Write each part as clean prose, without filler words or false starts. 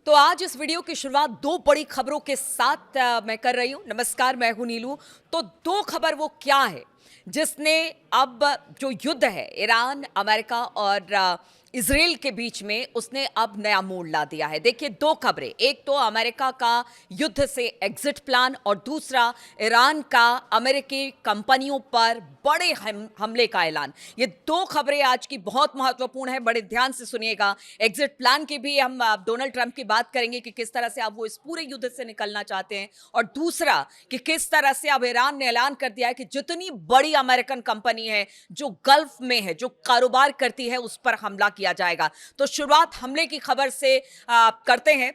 तो आज इस वीडियो की शुरुआत दो बड़ी खबरों के साथ मैं कर रही हूं। नमस्कार, मैं हूं नीलू। तो दो खबर वो क्या है जिसने अब जो युद्ध है ईरान, अमेरिका और इजराइल के बीच में, उसने अब नया मोड़ ला दिया है। देखिए, दो खबरें, एक तो अमेरिका का युद्ध से एग्जिट प्लान और दूसरा ईरान का अमेरिकी कंपनियों पर बड़े हमले का ऐलान। ये दो खबरें आज की बहुत महत्वपूर्ण है, बड़े ध्यान से सुनिएगा। एग्जिट प्लान की भी हम डोनाल्ड ट्रंप की बात करेंगे कि किस तरह से अब वो इस पूरे युद्ध से निकलना चाहते हैं, और दूसरा कि किस तरह से अब ईरान ने ऐलान कर दिया है कि जितनी बड़ी अमेरिकन कंपनी है जो गल्फ में है, जो कारोबार करती है, उस पर हमला किया जाएगा। तो शुरुआत हमले की खबर से करते हैं।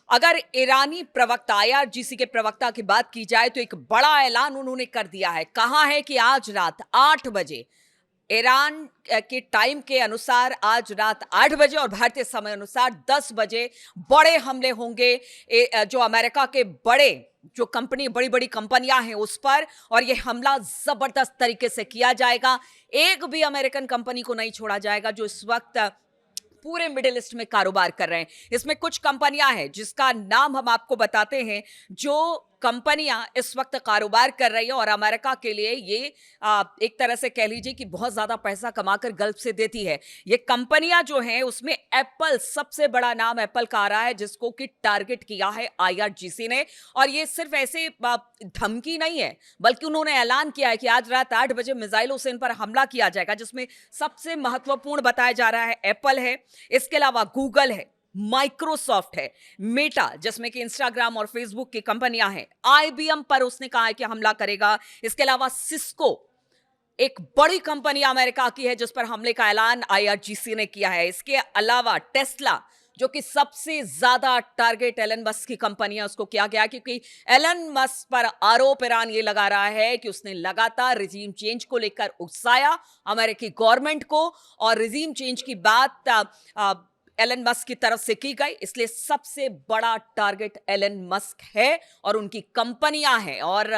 अगर ईरानी प्रवक्ता, आईआरजीसी के प्रवक्ता की बात की जाए तो एक बड़ा ऐलान उन्होंने कर दिया है। कहा है कि आज रात 8 बजे ईरान के टाइम के अनुसार, आज रात 8 बजे और भारतीय समय अनुसार 10 बजे बड़े हमले होंगे जो अमेरिका के बड़े जो बड़ी बड़ी कंपनियां हैं उस पर, और यह हमला जबरदस्त तरीके से किया जाएगा। एक भी अमेरिकन कंपनी को नहीं छोड़ा जाएगा जो इस वक्त पूरे मिडिल ईस्ट में कारोबार कर रहे हैं। इसमें कुछ कंपनियां हैं जिसका नाम हम आपको बताते हैं, जो कंपनियां इस वक्त कारोबार कर रही है और अमेरिका के लिए ये एक तरह से कह लीजिए कि बहुत ज्यादा पैसा कमाकर गल्फ से देती है। ये कंपनियां जो हैं उसमें एप्पल, सबसे बड़ा नाम एप्पल का आ रहा है, जिसको कि टारगेट किया है आईआरजीसी ने। और ये सिर्फ ऐसे धमकी नहीं है, बल्कि उन्होंने ऐलान किया है कि आज रात 8 बजे मिसाइलों से इन पर हमला किया जाएगा, जिसमें सबसे महत्वपूर्ण बताया जा रहा है एप्पल है, इसके अलावा गूगल है, माइक्रोसॉफ्ट है, मेटा जिसमें कि इंस्टाग्राम और फेसबुक की कंपनियां हैं, आईबीएम पर उसने कहा है कि हमला करेगा। इसके अलावा सिस्को, एक बड़ी कंपनी अमेरिका की है, जिस पर हमले का ऐलान आईआरजीसी ने किया है। इसके अलावा टेस्ला, जो कि सबसे ज्यादा टारगेट एलन मस्क की कंपनी है, उसको किया गया, क्योंकि एलन मस्क पर आरोप ईरान ये लगा रहा है कि उसने लगातार रिजीम चेंज को लेकर उकसाया अमेरिकी गवर्नमेंट को, और रिजीम चेंज की बात एलन मस्क की तरफ से की गई, इसलिए सबसे बड़ा टारगेट एलन मस्क है और उनकी कंपनियां हैं। और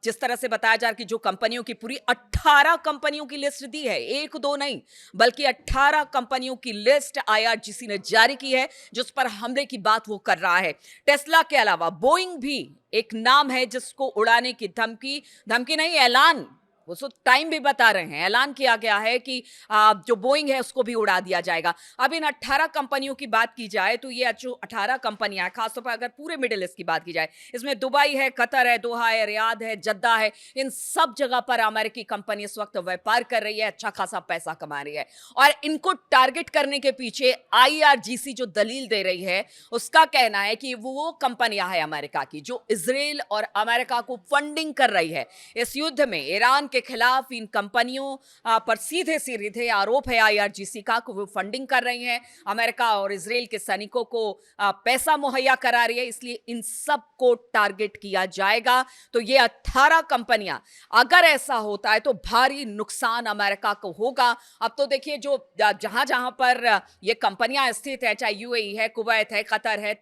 जिस तरह से बताया जा रहा है कि जो कंपनियों की पूरी 18 कंपनियों की लिस्ट दी है, एक दो नहीं बल्कि 18 कंपनियों की लिस्ट आईआरजीसी ने जारी की है, जिस पर हमले की बात वो कर रहा है। टेस्ला के अलावा बोइंग भी एक नाम है जिसको उड़ाने की धमकी धमकी नहीं, ऐलान, वो तो टाइम भी बता रहे हैं, ऐलान किया गया है कि जो बोइंग है उसको भी उड़ा दिया जाएगा। अब इन 18 कंपनियों की बात की जाए तो ये जो 18 कंपनियां हैं, खासतौर पर अगर पूरे मिडिल ईस्ट की बात की जाए, इसमें दुबई है, कतर है, दोहा है, रियाद है, जद्दा है, इन सब जगह पर अमेरिकी कंपनी इस वक्त व्यापार कर रही है, अच्छा खासा पैसा कमा रही है। और इनको टारगेट करने के पीछे आईआरजीसी जो दलील दे रही है, उसका कहना है कि वो कंपनियां हैं अमेरिका की जो इजराइल और अमेरिका को फंडिंग कर रही है इस युद्ध में। ईरान के खिलाफ इन कंपनियों पर सीधे सीधे आरोप है आईआरजीसी का कि वो फंडिंग कर रही हैं, अमेरिका और इजराइल के सैनिकों को पैसा मुहैया करा रही है, इसलिए इन सब को टारगेट किया जाएगा। तो ये 18 कंपनियां, अगर ऐसा होता है तो भारी नुकसान अमेरिका को होगा। अब तो देखिए, जो जहां जहां पर ये कंपनियां स्थित है, चाहे यूएई है, कुवैत है, कतर है,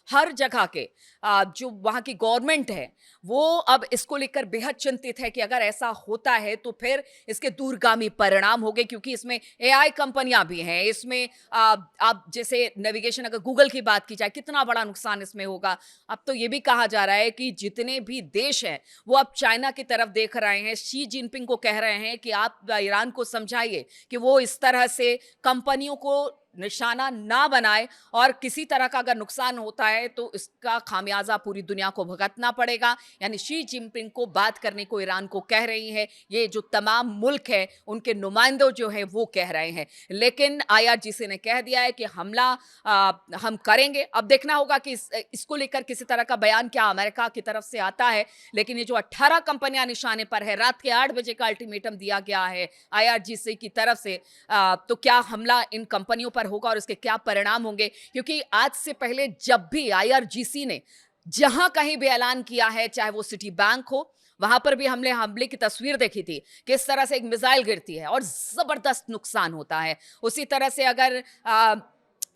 हर जगह के जो वहां की गवर्नमेंट है, वो अब इसको लेकर बेहद चिंतित है कि अगर ऐसा होता है तो फिर इसके दूरगामी परिणाम होंगे, क्योंकि इसमें एआई कंपनियां भी हैं, इसमें आप जैसे नेविगेशन, अगर गूगल की बात की जाए, कितना बड़ा नुकसान इसमें होगा। अब तो ये भी कहा जा रहा है कि जितने भी देश हैं वो अब चाइना की तरफ देख रहे हैं, शी जिनपिंग को कह रहे हैं कि आप ईरान को समझाइए कि वो इस तरह से कंपनियों को निशाना ना बनाए, और किसी तरह का अगर नुकसान होता है तो इसका खामियाजा पूरी दुनिया को भुगतना पड़ेगा। यानी शी जिनपिंग को बात करने को ईरान को कह रही है, ये जो तमाम मुल्क है उनके नुमाइंदों जो है वो कह रहे हैं। लेकिन आईआरजीसी ने कह दिया है कि हमला हम करेंगे। अब देखना होगा कि इसको लेकर किसी तरह का बयान क्या अमेरिका की तरफ से आता है। लेकिन ये जो 18 कंपनियां निशाने पर है, रात के 8 बजे का अल्टीमेटम दिया गया है आईआरजीसी की तरफ से, तो क्या हमला इन कंपनियों पर होगा और इसके क्या परिणाम होंगे? क्योंकि आज से पहले जब भी आईआरजीसी ने जहां कहीं भी ऐलान किया है, चाहे वो सिटी बैंक हो, वहां पर भी हमले की तस्वीर देखी थी, किस तरह से एक मिसाइल गिरती है और जबरदस्त नुकसान होता है। उसी तरह से अगर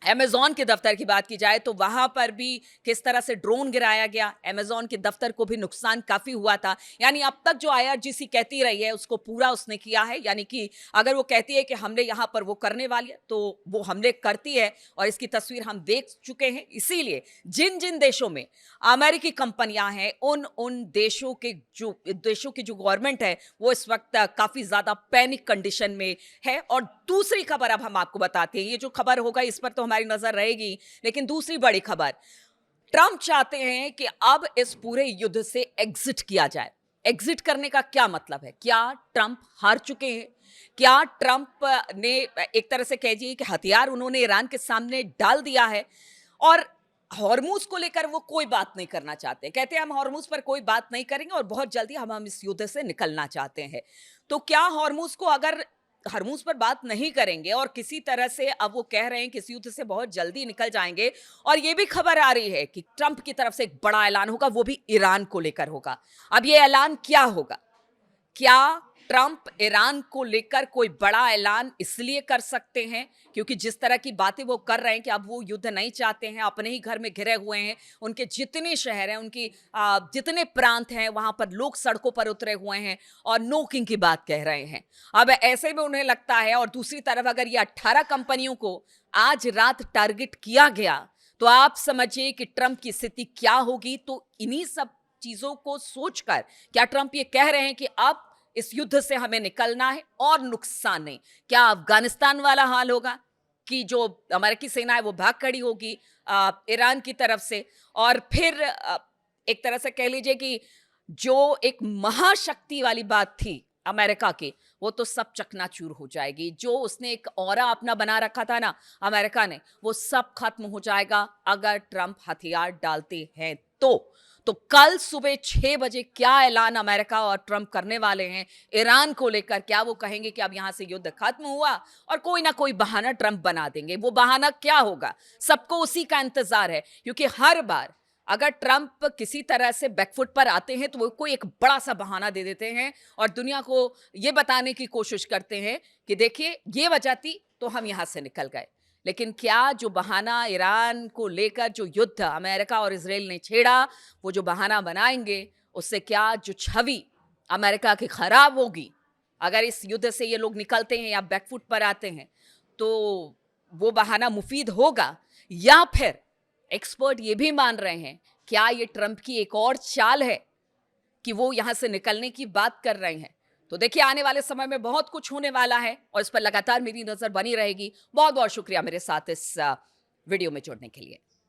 अमेज़न के दफ्तर की बात की जाए तो वहां पर भी किस तरह से ड्रोन गिराया गया, अमेज़न के दफ्तर को भी नुकसान काफी हुआ था। यानी अब तक जो आईआरजीसी कहती रही है उसको पूरा उसने किया है। यानी कि अगर वो कहती है कि हमने यहां पर वो करने वाली है तो वो हमले करती है, और इसकी तस्वीर हम देख चुके हैं। इसीलिए जिन जिन देशों में अमेरिकी कंपनियां हैं उन उन देशों की जो गवर्नमेंट है वो इस वक्त काफी ज्यादा पैनिक कंडीशन में है। और दूसरी खबर अब हम आपको बताते हैं, ये जो खबर होगा इस पर तो हमारी नजर रहेगी, लेकिन दूसरी बड़ी खबर, ट्रंप चाहते हैं कि अब इस पूरे युद्ध से एग्जिट किया जाए। एग्जिट करने का क्या मतलब है? क्या ट्रंप हार चुके हैं? क्या ट्रंप ने एक तरह से कहिए कि हथियार उन्होंने ईरान के सामने डाल दिया है और हॉर्मूज को लेकर वो कोई बात नहीं करना चाहते? कहते हैं हम हॉर्मूज पर कोई बात नहीं करेंगे और बहुत जल्दी हम इस युद्ध से निकलना चाहते हैं। तो क्या हॉर्मूज को अगर हरमूज पर बात नहीं करेंगे और किसी तरह से अब वो कह रहे हैं कि इस युद्ध से बहुत जल्दी निकल जाएंगे, और ये भी खबर आ रही है कि ट्रंप की तरफ से एक बड़ा ऐलान होगा, वो भी ईरान को लेकर होगा। अब ये ऐलान क्या होगा? क्या ट्रंप ईरान को लेकर कोई बड़ा ऐलान इसलिए कर सकते हैं क्योंकि जिस तरह की बातें वो कर रहे हैं कि अब वो युद्ध नहीं चाहते हैं, अपने ही घर में घिरे हुए हैं, उनके जितने शहर हैं, उनकी जितने प्रांत हैं वहां पर लोग सड़कों पर उतरे हुए हैं और नो किंग की बात कह रहे हैं। अब ऐसे में उन्हें लगता है, और दूसरी तरफ अगर ये 18 कंपनियों को आज रात टारगेट किया गया तो आप समझिए कि ट्रंप की स्थिति क्या होगी। तो इन्हीं सब चीजों को सोचकर क्या ट्रंप ये कह रहे हैं कि अब इस युद्ध से हमें निकलना है और नुकसान नहीं? क्या अफगानिस्तान वाला हाल होगा कि जो अमेरिकी सेना है वो भाग खड़ी होगी ईरान की तरफ से, और फिर एक तरह से कह लीजिए कि जो एक महाशक्ति वाली बात थी अमेरिका की, वो तो सब चकनाचूर हो जाएगी। जो उसने एक ऑरा अपना बना रखा था ना अमेरिका ने, वो सब खत्म हो जाएगा अगर ट्रंप हथियार डालते हैं तो कल सुबह 6 बजे क्या ऐलान अमेरिका और ट्रंप करने वाले हैं ईरान को लेकर? क्या वो कहेंगे कि अब यहां से युद्ध खत्म हुआ, और कोई ना कोई बहाना ट्रंप बना देंगे? वो बहाना क्या होगा? सबको उसी का इंतजार है, क्योंकि हर बार अगर ट्रंप किसी तरह से बैकफुट पर आते हैं तो वो कोई एक बड़ा सा बहाना दे देते हैं और दुनिया को ये बताने की कोशिश करते हैं कि देखिए ये वजह थी तो हम यहां से निकल गए। लेकिन क्या जो बहाना ईरान को लेकर जो युद्ध अमेरिका और इजराइल ने छेड़ा, वो जो बहाना बनाएंगे उससे क्या जो छवि अमेरिका की खराब होगी? अगर इस युद्ध से ये लोग निकलते हैं या बैकफुट पर आते हैं तो वो बहाना मुफीद होगा, या फिर एक्सपर्ट ये भी मान रहे हैं क्या ये ट्रंप की एक और चाल है कि वो यहां से निकलने की बात कर रहे हैं? तो देखिए आने वाले समय में बहुत कुछ होने वाला है और इस पर लगातार मेरी नजर बनी रहेगी। बहुत बहुत शुक्रिया मेरे साथ इस वीडियो में जुड़ने के लिए।